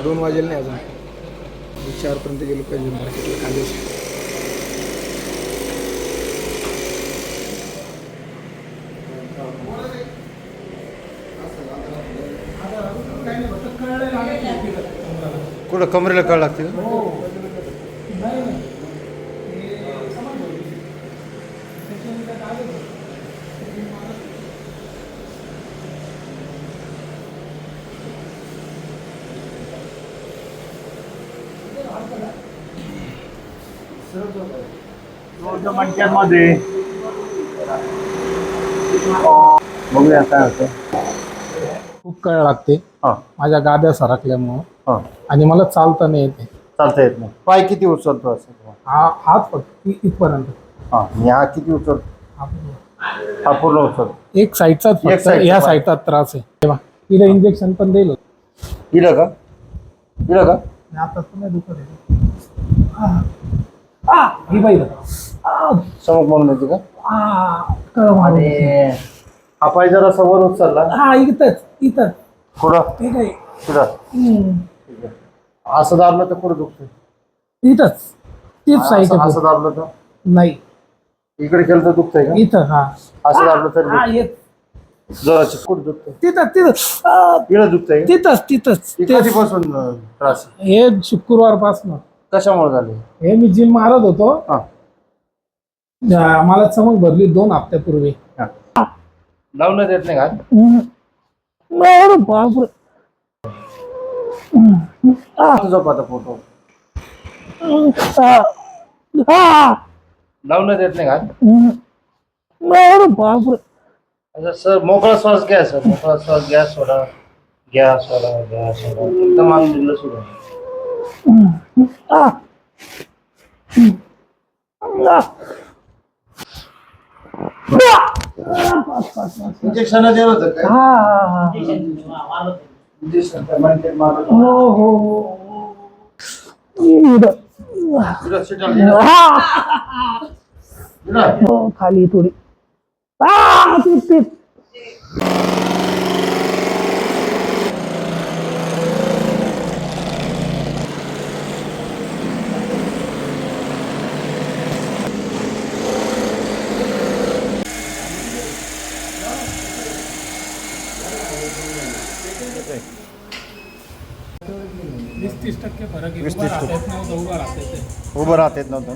2 वाजेल नाही अजून. 4पर्यंत गेलो पाहिजे मार्केटला कांद्याची. कुठं कमरेला कळ लागते का? मध्ये बघूया काय होतं. खूप काळ लागते हां माझ्या गाद्या सरकल्यामुळं हां आणि मला चालता नाही येते. चालता येत नाही. पाय किती उचलतो असं? हात फक्त इथपर्यंत. हां आणि हा किती उचलतो? हा पूर्ण उचलतो. एक साईडचाच एक फक्त साईडचा या पाय. साईडचा त्रास आहे. तेव्हा तिला इंजेक्शन पण दिलं. दिलं का? दिलं का? आता तुम्ही दुखत आहे. ही बाई समोर म्हणून येते का? आणि आणि हा पाय जरा समोर उचलला. हा इथंच पुढं ठीक आहे. पुढं ठीक आहे. असं दाबलं तर पुढं दुखतं. इथंच तीच साईड असं दाबलं तर नाही इकडे केलं तर दुखतंय का? इथं हा असं दाबलं तर हा येत जराची कुठं दुखतंय? तिथं इकडे दुखतंय का? तिथंच कधीपासून त्रास? हे शुक्रवारपासून कशामुळे झाले? हे मी जिम मारत होतो. हा मला चमक भरली 2 हप्त्यापूर्वी. लावण्यात येत नाही का? बापरे. झोप आता फोटो लावण्यात येत नाही का? बापरे. अच्छा सर, मोकळा श्वास घ्या सर. मोकळा श्वास घ्या, सोडा. घ्या, सोडा, घ्या, सोडा. एकदम आम्ही दिलं सोडा. इंजेक्शन देत होतं काय? इंजेक्शन हो. खाली थोडी. वीस 20-30% फरक आहे. 20-30% उभं राहता येत नव्हतं. उभं राहत येत नव्हतं.